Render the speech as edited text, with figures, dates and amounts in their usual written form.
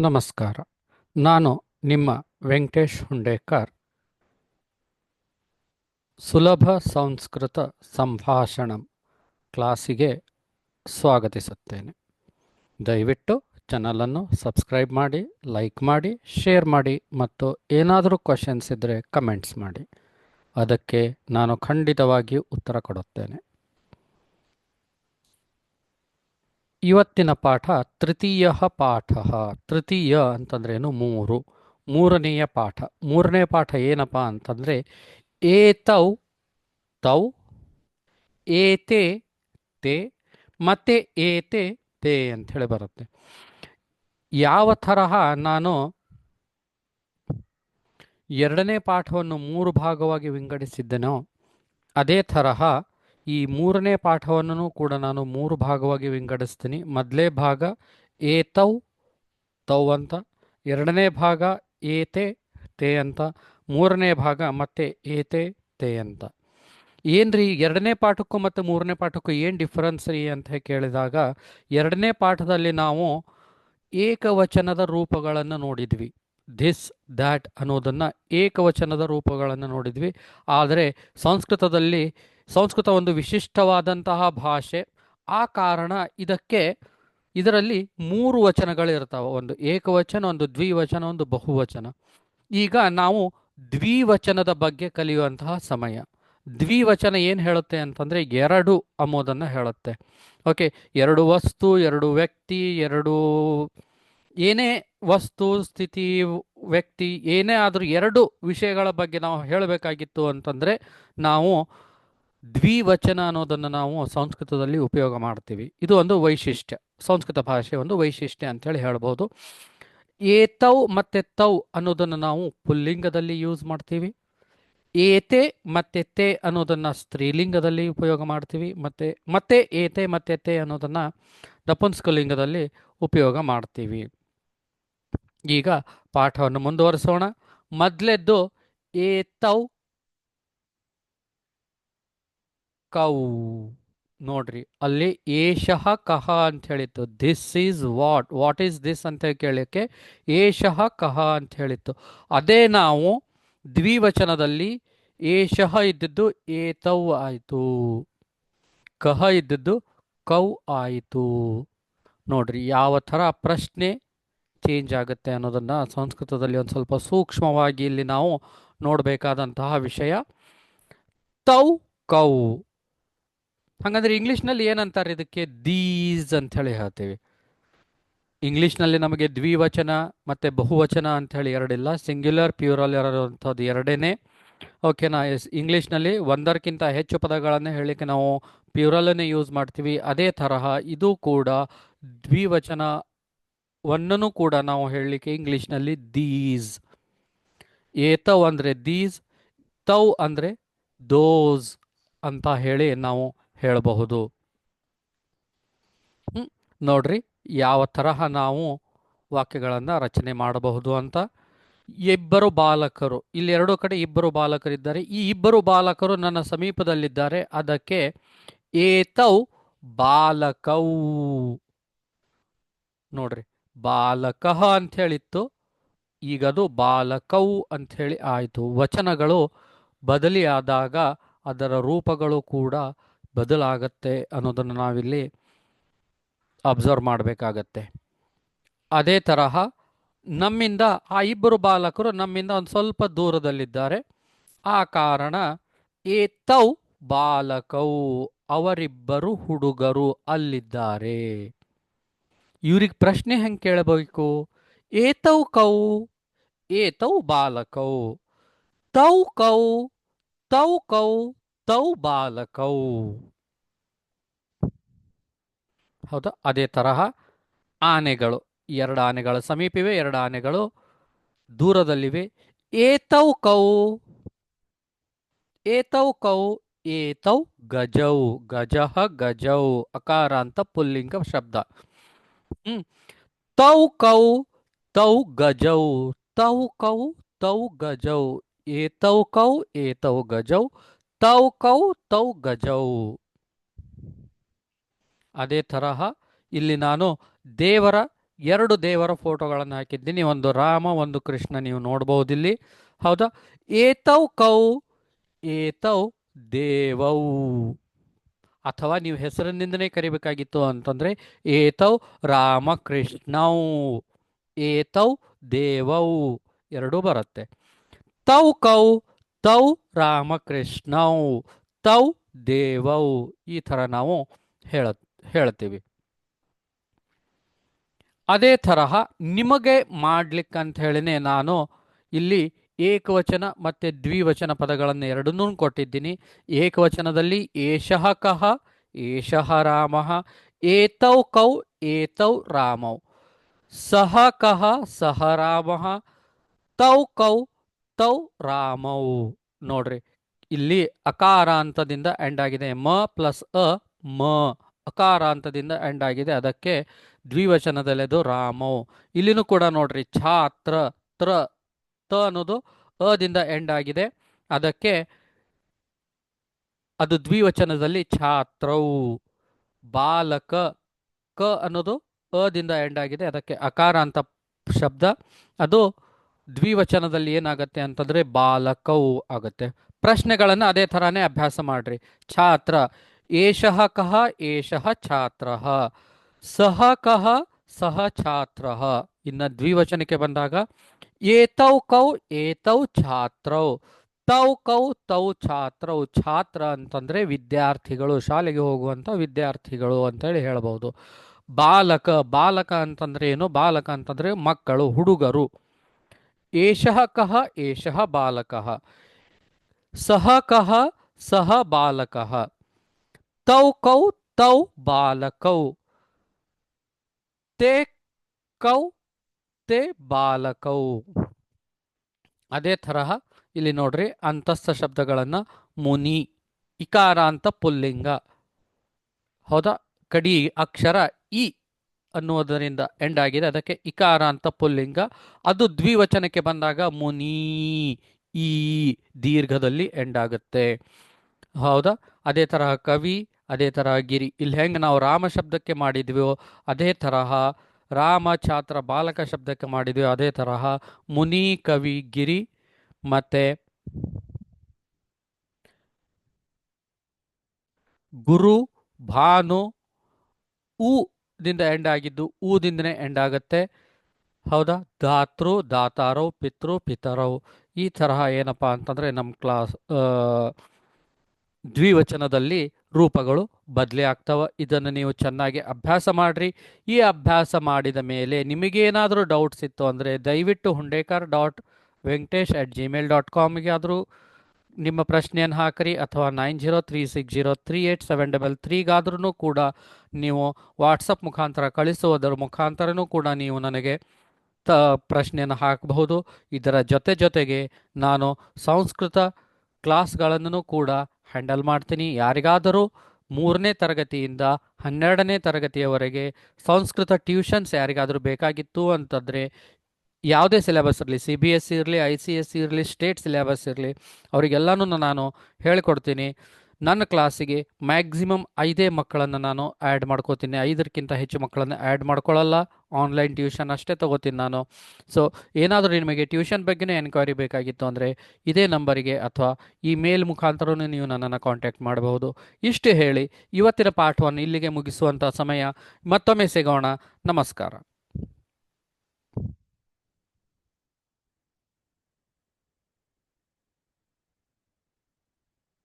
ನಮಸ್ಕಾರ. ನಾನು ನಿಮ್ಮ ವೆಂಕಟೇಶ್ ಹುಂಡೇಕರ್. ಸುಲಭ ಸಂಸ್ಕೃತ ಸಂಭಾಷಣಂ ಕ್ಲಾಸಿಗೆ ಸ್ವಾಗತಿಸುತ್ತೇನೆ. ದಯವಿಟ್ಟು ಚಾನಲನ್ನು ಸಬ್ಸ್ಕ್ರೈಬ್ ಮಾಡಿ, ಲೈಕ್ ಮಾಡಿ, ಶೇರ್ ಮಾಡಿ ಮತ್ತು ಏನಾದರೂ ಕ್ವಶನ್ಸ್ ಇದ್ದರೆ ಕಮೆಂಟ್ಸ್ ಮಾಡಿ. ಅದಕ್ಕೆ ನಾನು ಖಂಡಿತವಾಗಿಯೂ ಉತ್ತರ ಕೊಡುತ್ತೇನೆ. ಇವತ್ತಿನ ಪಾಠ ತೃತೀಯ ಪಾಠ. ತೃತೀಯ ಅಂತಂದ್ರೇನು? ಮೂರನೆಯ ಪಾಠ. ಮೂರನೇ ಪಾಠ ಏನಪ್ಪ ಅಂತಂದರೆ ಏತೌ ತೌ, ಏತೆ ತೇ, ಮತ್ತೆ ಏತೆ ತೇ ಅಂಥೇಳಿ ಬರುತ್ತೆ. ಯಾವ ತರಹ ನಾನು ಎರಡನೇ ಪಾಠವನ್ನು 3 ಭಾಗವಾಗಿ ವಿಂಗಡಿಸಿದ್ದೆನೋ ಅದೇ ತರಹ ಈ ಮೂರನೇ ಪಾಠವನ್ನು ಕೂಡ ನಾನು 3 ಭಾಗವಾಗಿ ವಿಂಗಡಿಸ್ತೀನಿ. ಮೊದಲೇ ಭಾಗ ಏತೌ ತೌ ಅಂತ, ಎರಡನೇ ಭಾಗ ಏತೆ ತೇ ಅಂತ, ಮೂರನೇ ಭಾಗ ಮತ್ತೆ ಏತೆ ತೇ ಅಂತ. ಏನ್ರಿ ಎರಡನೇ ಪಾಠಕ್ಕೂ ಮತ್ತು ಮೂರನೇ ಪಾಠಕ್ಕೂ ಏನು ಡಿಫರೆನ್ಸ್ ರೀ ಅಂತ ಕೇಳಿದಾಗ, ಎರಡನೇ ಪಾಠದಲ್ಲಿ ನಾವು ಏಕವಚನದ ರೂಪಗಳನ್ನು ನೋಡಿದ್ವಿ. ದಿಸ್, ದ್ಯಾಟ್ ಅನ್ನೋದನ್ನು ಏಕವಚನದ ರೂಪಗಳನ್ನು ನೋಡಿದ್ವಿ. ಆದರೆ ಸಂಸ್ಕೃತ ಒಂದು ವಿಶಿಷ್ಟವಾದಂತಹ ಭಾಷೆ. ಆ ಕಾರಣ ಇದರಲ್ಲಿ 3 ವಚನಗಳಿರ್ತಾವೆ. ಒಂದು ಏಕವಚನ, ಒಂದು ದ್ವಿವಚನ, ಒಂದು ಬಹುವಚನ. ಈಗ ನಾವು ದ್ವಿವಚನದ ಬಗ್ಗೆ ಕಲಿಯುವಂತಹ ಸಮಯ. ದ್ವಿವಚನ ಏನು ಹೇಳುತ್ತೆ ಅಂತಂದರೆ 2 ಅಂಬೋದನ್ನು ಹೇಳುತ್ತೆ. ಓಕೆ, 2 ವಸ್ತು, 2 ವ್ಯಕ್ತಿ, ಏನೇ ವಸ್ತು, ಸ್ಥಿತಿ, ವ್ಯಕ್ತಿ ಏನೇ ಆದರೂ 2 ವಿಷಯಗಳ ಬಗ್ಗೆ ನಾವು ಹೇಳಬೇಕಾಗಿತ್ತು ಅಂತಂದರೆ ನಾವು ದ್ವಿವಚನ ಅನ್ನೋದನ್ನು ನಾವು ಸಂಸ್ಕೃತದಲ್ಲಿ ಉಪಯೋಗ ಮಾಡ್ತೀವಿ. ಇದು ಒಂದು ವೈಶಿಷ್ಟ್ಯ, ಸಂಸ್ಕೃತ ಭಾಷೆ ಒಂದು ವೈಶಿಷ್ಟ್ಯ ಅಂತೇಳಿ ಹೇಳ್ಬೋದು. ಏತೌ ಮತ್ತು ತೌ ಅನ್ನೋದನ್ನು ನಾವು ಪುಲ್ಲಿಂಗದಲ್ಲಿ ಯೂಸ್ ಮಾಡ್ತೀವಿ. ಏತೆ ಮತ್ತೆ ತೇ ಅನ್ನೋದನ್ನು ಸ್ತ್ರೀಲಿಂಗದಲ್ಲಿ ಉಪಯೋಗ ಮಾಡ್ತೀವಿ. ಮತ್ತೆ ಏತೆ ಮತ್ತೆ ತೇ ಅನ್ನೋದನ್ನು ನಪುಂಸಕಲಿಂಗದಲ್ಲಿ ಉಪಯೋಗ ಮಾಡ್ತೀವಿ. ಈಗ ಪಾಠವನ್ನು ಮುಂದುವರಿಸೋಣ. ಮೊದಲೆದ್ದು ಏತೌ ಕೌ. ನೋಡ್ರಿ, ಅಲ್ಲಿ ಏಷಃ ಕಹ ಅಂತ ಹೇಳಿತ್ತು. This is what is this ಅಂತ ಕೇಳಲಿಕ್ಕೆ ಏಷಃ ಕಹ ಅಂತ ಹೇಳಿತ್ತು. ಅದೇ ನಾವು ದ್ವಿವಚನದಲ್ಲಿ ಏಷಃ ಇದ್ದದ್ದು ಏತೌ ಆಯಿತು, ಕಹ ಇದ್ದದ್ದು ಕೌ ಆಯಿತು. ನೋಡ್ರಿ ಯಾವ ಥರ ಪ್ರಶ್ನೆ ಚೇಂಜ್ ಆಗುತ್ತೆ ಅನ್ನೋದನ್ನು ಸಂಸ್ಕೃತದಲ್ಲಿ ಒಂದು ಸ್ವಲ್ಪ ಸೂಕ್ಷ್ಮವಾಗಿ ಇಲ್ಲಿ ನಾವು ನೋಡಬೇಕಾದಂತಹ ವಿಷಯ. ತೌ ಕೌ. ಹಾಗಂದ್ರೆ ಇಂಗ್ಲೀಷ್ನಲ್ಲಿ ಏನಂತಾರೆ ಇದಕ್ಕೆ? ದೀಸ್ ಅಂಥೇಳಿ ಹೇಳ್ತೀವಿ. ಇಂಗ್ಲೀಷ್ನಲ್ಲಿ ನಮಗೆ ದ್ವಿವಚನ ಮತ್ತು ಬಹುವಚನ ಅಂಥೇಳಿ ಎರಡಿಲ್ಲ, ಸಿಂಗ್ಯುಲರ್ ಪ್ಯೂರಲ್ ಇರೋವಂಥದ್ದು ಎರಡೇ. ಓಕೆನಾ? ಇಂಗ್ಲೀಷ್ನಲ್ಲಿ ಒಂದಕ್ಕಿಂತ ಹೆಚ್ಚು ಪದಗಳನ್ನು ಹೇಳಲಿಕ್ಕೆ ನಾವು ಪ್ಯೂರಲನ್ನೇ ಯೂಸ್ ಮಾಡ್ತೀವಿ. ಅದೇ ತರಹ ಇದು ಕೂಡ ದ್ವಿವಚನವನ್ನು ಕೂಡ ನಾವು ಹೇಳಲಿಕ್ಕೆ ಇಂಗ್ಲೀಷ್ನಲ್ಲಿ ದೀಸ್. ಏತವ್ ಅಂದರೆ ದೀಸ್, ತೌ ಅಂದರೆ ದೋಸ್ ಅಂತ ಹೇಳಿ ನಾವು ಹೇಳಬಹುದು. ನೋಡ್ರಿ ಯಾವ ತರಹ ನಾವು ವಾಕ್ಯಗಳನ್ನು ರಚನೆ ಮಾಡಬಹುದು ಅಂತ. ಇಬ್ಬರು ಬಾಲಕರು, ಇಲ್ಲಿ 2 ಕಡೆ ಇಬ್ಬರು ಬಾಲಕರಿದ್ದಾರೆ. ಈ ಇಬ್ಬರು ಬಾಲಕರು ನನ್ನ ಸಮೀಪದಲ್ಲಿದ್ದಾರೆ. ಅದಕ್ಕೆ ಏತೌ ಬಾಲಕೌ. ನೋಡ್ರಿ, ಬಾಲಕಃ ಅಂತ ಹೇಳಿತ್ತು, ಈಗದು ಬಾಲಕೌ ಅಂಥೇಳಿ ಆಯಿತು. ವಚನಗಳು ಬದಲಿಯಾದಾಗ ಅದರ ರೂಪಗಳು ಕೂಡ ಬದಲಾಗತ್ತೆ ಅನ್ನೋದನ್ನು ನಾವಿಲ್ಲಿ ಅಬ್ಸರ್ವ್ ಮಾಡಬೇಕಾಗತ್ತೆ. ಅದೇ ತರಹ ನಮ್ಮಿಂದ ಆ ಇಬ್ಬರು ಬಾಲಕರು ನಮ್ಮಿಂದ ಒಂದು ಸ್ವಲ್ಪ ದೂರದಲ್ಲಿದ್ದಾರೆ. ಆ ಕಾರಣ ಏತೌ ಬಾಲಕೌ, ಅವರಿಬ್ಬರು ಹುಡುಗರು ಅಲ್ಲಿದ್ದಾರೆ. ಇವ್ರಿಗೆ ಪ್ರಶ್ನೆ ಹೆಂಗೆ ಕೇಳಬೇಕು? ಏತೌ ಕೌ, ಏತೌ ಬಾಲಕೌ, ತೌ ಕೌ, ತೌ ಕೌ, ತೌ ಬಾಲಕೌ. ಹೌದಾ? ಅದೇ ತರಹ ಆನೆಗಳು, 2 ಆನೆಗಳ ಸಮೀಪಿವೆ, 2 ಆನೆಗಳು ದೂರದಲ್ಲಿವೆ. ಏತೌ ಕೌ, ಏತೌ ಕೌ, ಏತೌ ಗಜೌ. ಗಜಃ ಗಜೌ ಅಕಾರ ಅಂತ ಪುಲ್ಲಿಂಗ ಶಬ್ದ. ತೌ ಕೌ, ತೌ ಗಜೌ, ತೌ ಕೌ, ತೌ ಗಜೌ. ಏತೌ ಕೌ, ಏತೌ ಗಜೌ, ತೌ ಕೌ, ತೌ ಗಜೌ. ಅದೇ ತರಹ ಇಲ್ಲಿ ನಾನು ದೇವರ ಎರಡು ದೇವರ ಫೋಟೋಗಳನ್ನು ಹಾಕಿದ್ದೀನಿ, ಒಂದು ರಾಮ ಒಂದು ಕೃಷ್ಣ, ನೀವು ನೋಡಬಹುದಿಲ್ಲಿ. ಹೌದಾ? ಏತೌ ಕೌ ಏತೌ ದೇವೌ, ಅಥವಾ ನೀವು ಹೆಸರಿನಿಂದನೇ ಕರಿಬೇಕಾಗಿತ್ತು ಅಂತಂದ್ರೆ ಏತೌ ರಾಮಕೃಷ್ಣೌ, ಏತೌ ದೇವೌ ಎರಡೂ ಬರುತ್ತೆ. ತೌ ಕೌ ತೌ ರಾಮಕೃಷ್ಣೌ, ತೌ ದೇವೌ, ಈ ಥರ ನಾವು ಹೇಳ್ತೀವಿ. ಅದೇ ತರಹ ನಿಮಗೆ ಮಾಡ್ಲಿಕ್ಕಂತ ಹೇಳಿನೇ ನಾನು ಇಲ್ಲಿ ಏಕವಚನ ಮತ್ತು ದ್ವಿವಚನ ಪದಗಳನ್ನು ಎರಡನ್ನೂ ಕೊಟ್ಟಿದ್ದೀನಿ. ಏಕವಚನದಲ್ಲಿ ಏಷಃ ಕಃ ಏಷಃ ರಾಮಃ, ಏತೌ ಕೌ ಏತೌ ರಾಮೌ, ಸಹ ಕಃ ಸಹ ರಾಮಃ, ತೌ ಕೌ ತೌ ರಾಮೌ. ನೋಡ್ರಿ, ಇಲ್ಲಿ ಅಕಾರಾಂತದಿಂದ ಎಂಡ್ ಆಗಿದೆ, ಮ ಪ್ಲಸ್ ಮ, ಅಕಾರಾಂತದಿಂದ ಎಂಡ್ ಆಗಿದೆ, ಅದಕ್ಕೆ ದ್ವಿವಚನದಲ್ಲೆದು ರಾಮೌ. ಇಲ್ಲಿನೂ ಕೂಡ ನೋಡ್ರಿ, ಛಾತ್ರ ತ್ರ ತ ಅನ್ನೋದು ಅದಿಂದ ಎಂಡ್ ಆಗಿದೆ, ಅದಕ್ಕೆ ಅದು ದ್ವಿವಚನದಲ್ಲಿ ಛಾತ್ರೌ. ಬಾಲಕ ಕ ಅನ್ನೋದು ಅದಿಂದ ಎಂಡ್ ಆಗಿದೆ, ಅದಕ್ಕೆ ಅಕಾರಾಂತ ಶಬ್ದ, ಅದು ದ್ವಿವಚನದಲ್ಲಿ ಏನಾಗುತ್ತೆ ಅಂತಂದ್ರೆ ಬಾಲಕೌ ಆಗುತ್ತೆ. ಪ್ರಶ್ನೆಗಳನ್ನು ಅದೇ ಥರನೇ ಅಭ್ಯಾಸ ಮಾಡ್ರಿ. ಛಾತ್ರ ಏಷಃ ಕಃ ಏಷಃ ಛಾತ್ರಃ, ಸಹ ಕಃ ಸಹ ಛಾತ್ರಃ. ಇನ್ನು ದ್ವಿವಚನಕ್ಕೆ ಬಂದಾಗ ಏತೌ ಕೌ ಏತೌ ಛಾತ್ರೌ, ತೌ ಕೌ ತೌ ಛಾತ್ರೌ. ಛಾತ್ರ ಅಂತಂದ್ರೆ ವಿದ್ಯಾರ್ಥಿಗಳು, ಶಾಲೆಗೆ ಹೋಗುವಂತ ವಿದ್ಯಾರ್ಥಿಗಳು ಅಂತೇಳಿ ಹೇಳಬಹುದು. ಬಾಲಕ, ಬಾಲಕ ಅಂತಂದ್ರೆ ಏನು? ಬಾಲಕ ಅಂತಂದ್ರೆ ಮಕ್ಕಳು, ಹುಡುಗರು. ಏಷಃ ಕಃ ಏಷಃ ಬಾಲಕಃ, ಸಹ ಕಃ ಸಹ ಬಾಲಕಃ, ತೌ ಕೌ ತೌ ಬಾಲಕೌ, ತೇ ಕೌ ತೇ ಬಾಲಕೌ. ಅದೇ ತರಹ ಇಲ್ಲಿ ನೋಡ್ರಿ, ಅಂತಸ್ಥ ಶಬ್ದಗಳನ್ನ ಮುನಿ, ಇಕಾರಾಂತ ಪುಲ್ಲಿಂಗ. ಹೌದಾ? ಕಡಿ ಅಕ್ಷರ ಇ ಅನ್ನುವುದರಿಂದ ಎಂಡ್ ಆಗಿದೆ, ಅದಕ್ಕೆ ಇಕಾರಾಂತ ಪುಲ್ಲಿಂಗ. ಅದು ದ್ವಿವಚನಕ್ಕೆ ಬಂದಾಗ ಮುನಿ, ಈ ದೀರ್ಘದಲ್ಲಿ ಎಂಡ್ ಆಗುತ್ತೆ. ಹೌದಾ? ಅದೇ ತರಹ ಕವಿ, ಅದೇ ತರಹ ಗಿರಿ. ಇಲ್ಲಿ ಹೆಂಗೆ ನಾವು ರಾಮ ಶಬ್ದಕ್ಕೆ ಮಾಡಿದ್ವೋ ಅದೇ ತರಹ ರಾಮ ಛಾತ್ರ ಬಾಲಕ ಶಬ್ದಕ್ಕೆ ಮಾಡಿದ್ವಿ, ಅದೇ ತರಹ ಮುನಿ ಕವಿ ಗಿರಿ ಮತ್ತೆ ಗುರು ಭಾನು ಊ ದಿಂದ ಎಂಡ್ ಆಗಿದ್ದು ಊದಿಂದನೇ ಎಂಡ್ ಆಗುತ್ತೆ. ಹೌದಾ? ಧಾತೃ ದಾತಾರೌ, ಪಿತೃ ಪಿತರೌ. ಈ ತರಹ ಏನಪ್ಪಾ ಅಂತಂದ್ರೆ ನಮ್ಮ ಕ್ಲಾಸ್ ದ್ವಿವಚನದಲ್ಲಿ ರೂಪಗಳು ಬದಲೇ ಆಗ್ತವೆ. ಇದನ್ನು ನೀವು ಚೆನ್ನಾಗಿ ಅಭ್ಯಾಸ ಮಾಡ್ರಿ. ಈ ಅಭ್ಯಾಸ ಮಾಡಿದ ಮೇಲೆ ನಿಮಗೇನಾದರೂ ಡೌಟ್ಸ್ ಇತ್ತು ಅಂದರೆ ದಯವಿಟ್ಟು hundekar.venkatesh@gmail.comಗೆ ಆದರೂ ನಿಮ್ಮ ಪ್ರಶ್ನೆಯನ್ನು ಹಾಕಿರಿ, ಅಥವಾ 9036038733ಗಾದ್ರೂ ಕೂಡ ನೀವು ವಾಟ್ಸಪ್ ಮುಖಾಂತರ ಕಳಿಸುವುದರ ಮುಖಾಂತರನೂ ಕೂಡ ನೀವು ನನಗೆ ಪ್ರಶ್ನೆಯನ್ನು ಹಾಕಬಹುದು. ಇದರ ಜೊತೆಗೆ ನಾನು ಸಂಸ್ಕೃತ ಕ್ಲಾಸ್ಗಳನ್ನು ಕೂಡ ಹ್ಯಾಂಡಲ್ ಮಾಡ್ತೀನಿ. ಯಾರಿಗಾದರೂ 3ನೇ ತರಗತಿಯಿಂದ 12ನೇ ತರಗತಿಯವರೆಗೆ ಸಂಸ್ಕೃತ ಟ್ಯೂಷನ್ಸ್ ಯಾರಿಗಾದರೂ ಬೇಕಾಗಿತ್ತು ಅಂತಂದರೆ, ಯಾವುದೇ ಸಿಲೆಬಸ್ ಇರಲಿ, CBSE ಇರಲಿ, ICSE ಇರಲಿ, ಸ್ಟೇಟ್ ಸಿಲೆಬಸ್ ಇರಲಿ, ಅವರಿಗೆಲ್ಲನೂ ನಾನು ಹೇಳಿಕೊಡ್ತೀನಿ. ನನ್ನ ಕ್ಲಾಸಿಗೆ ಮ್ಯಾಕ್ಸಿಮಮ್ 5 ಮಕ್ಕಳನ್ನು ನಾನು ಆ್ಯಡ್ ಮಾಡ್ಕೋತೀನಿ, 5ಕ್ಕಿಂತ ಹೆಚ್ಚು ಮಕ್ಕಳನ್ನು ಆ್ಯಡ್ ಮಾಡ್ಕೊಳ್ಳಲ್ಲ. ಆನ್ಲೈನ್ ಟ್ಯೂಷನ್ ಅಷ್ಟೇ ತಗೋತೀನಿ ನಾನು. ಸೊ ಏನಾದರೂ ನಿಮಗೆ ಟ್ಯೂಷನ್ ಬಗ್ಗೆನೇ ಎನ್ಕ್ವೈರಿ ಬೇಕಾಗಿತ್ತು ಅಂದರೆ ಇದೇ ನಂಬರಿಗೆ ಅಥವಾ ಈ ಮೇಲ್ ಮುಖಾಂತರವೂ ನೀವು ನನ್ನನ್ನು ಕಾಂಟ್ಯಾಕ್ಟ್ ಮಾಡಬಹುದು. ಇಷ್ಟು ಹೇಳಿ ಇವತ್ತಿನ ಪಾಠವನ್ನು ಇಲ್ಲಿಗೆ ಮುಗಿಸುವಂಥ ಸಮಯ. ಮತ್ತೊಮ್ಮೆ ಸಿಗೋಣ. ನಮಸ್ಕಾರ.